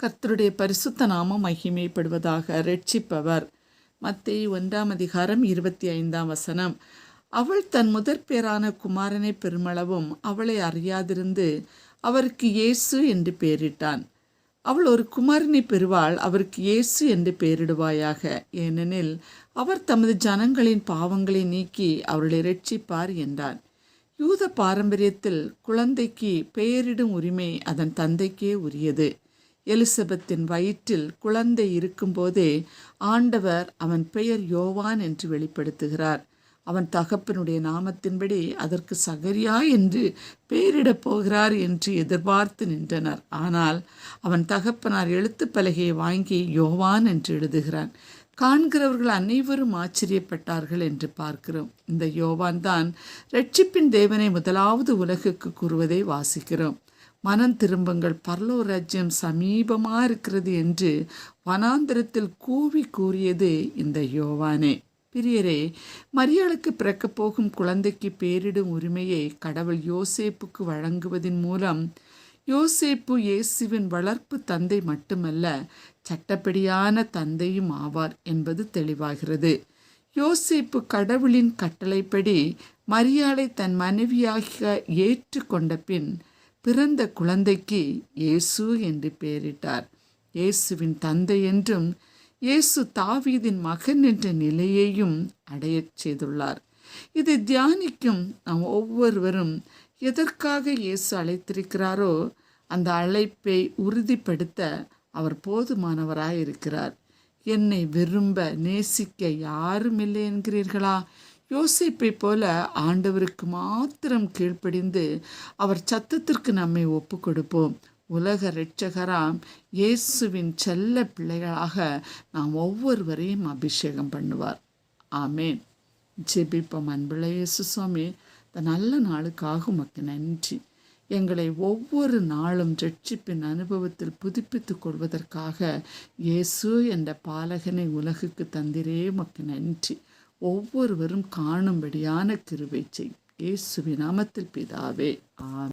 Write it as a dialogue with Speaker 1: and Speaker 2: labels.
Speaker 1: கர்த்தருடைய பரிசுத்த நாமம் மகிமைப்படுவதாக. இரட்சிப்பவர். மத்தேயு 1:25. அவள் தன் முதற்பேரான குமாரனை பெருமளவும் அவளை அறியாதிருந்து அவருக்கு இயேசு என்று பெயரிட்டான். அவள் ஒரு குமாரனை பெறுவாள், அவருக்கு இயேசு என்று பெயரிடுவாயாக. ஏனெனில் அவர் தமது ஜனங்களின் பாவங்களை நீக்கி அவர்களை இரட்சிப்பார் என்றான். யூத பாரம்பரியத்தில் குழந்தைக்கு பெயரிடும் உரிமை அதன் தந்தைக்கே உரியது. எலிசபெத்தின் வயிற்றில் குழந்தை இருக்கும்போதே ஆண்டவர் அவன் பெயர் யோவான் என்று வெளிப்படுத்துகிறார். அவன் தகப்பனுடைய நாமத்தின்படி அதற்கு சகரியா என்று பெயரிடப் போகிறார் என்று எதிர்பார்த்து நின்றனர். ஆனால் அவன் தகப்பனார் எழுத்துப் பலகையை வாங்கி யோவான் என்று எழுதுகிறான். காண்கிறவர்கள் அனைவரும் ஆச்சரியப்பட்டார்கள் என்று பார்க்கிறோம். இந்த யோவான் தான் இரட்சிப்பின் தேவனை முதலாவது உலகுக்கு கூறுவதை வாசிக்கிறோம். மனம் திரும்புங்கள், பரலோக ராஜ்யம் சமீபமாக இருக்கிறது என்று வனாந்திரத்தில் கூறியது இந்த யோவானே. பிரியரே, மரியாளுக்கு பிறக்கப் போகும் குழந்தைக்கு பேரிடும் உரிமையை கடவுள் யோசேப்புக்கு வழங்குவதன் மூலம் யோசேப்பு இயேசுவின் வளர்ப்பு தந்தை மட்டுமல்ல, சட்டப்படியான தந்தையும் ஆவார் என்பது தெளிவாகிறது. யோசேப்பு கடவுளின் கட்டளைப்படி மரியாளை தன் மனைவியாக ஏற்றுக்கொண்ட பின் பிறந்த குழந்தைக்கு இயேசு என்று பெயரிட்டார். இயேசுவின் தந்தை என்றும் இயேசு தாவீதின் மகன் என்ற நிலையையும் அடையச் செய்துள்ளார். இதை தியானிக்கும் நாம் ஒவ்வொருவரும் எதற்காக இயேசு அழைத்திருக்கிறாரோ அந்த அழைப்பை உறுதிப்படுத்த அவர் போதுமானவராயிருக்கிறார். என்னை விரும்ப நேசிக்க யாரும் இல்லை என்கிறீர்களா? யோசேப்பை போல ஆண்டவருக்கு மாத்திரம் கீழ்ப்படிந்து அவர் சத்தத்திற்கு நம்மை ஒப்பு கொடுப்போம். உலக இரட்சகராம் இயேசுவின் செல்ல பிள்ளைகளாக நாம் ஒவ்வொருவரையும் அபிஷேகம் பண்ணுவார். ஆமேன். ஜெபிப்போம். அன்புள்ள இயேசு சுவாமி, இந்த நல்ல நாளுக்காக உமக்கு நன்றி. எங்களை ஒவ்வொரு நாளும் இரட்சிப்பின் அனுபவத்தில் புதுப்பித்துக் கொள்வதற்காக இயேசு என்ற பாலகனை உலகுக்கு தந்திரே உமக்கு நன்றி. ஒவ்வொருவரும் காணும்படியான கிருபை செய். இயேசுவின் நாமத்தில் பிதாவே. ஆமென்.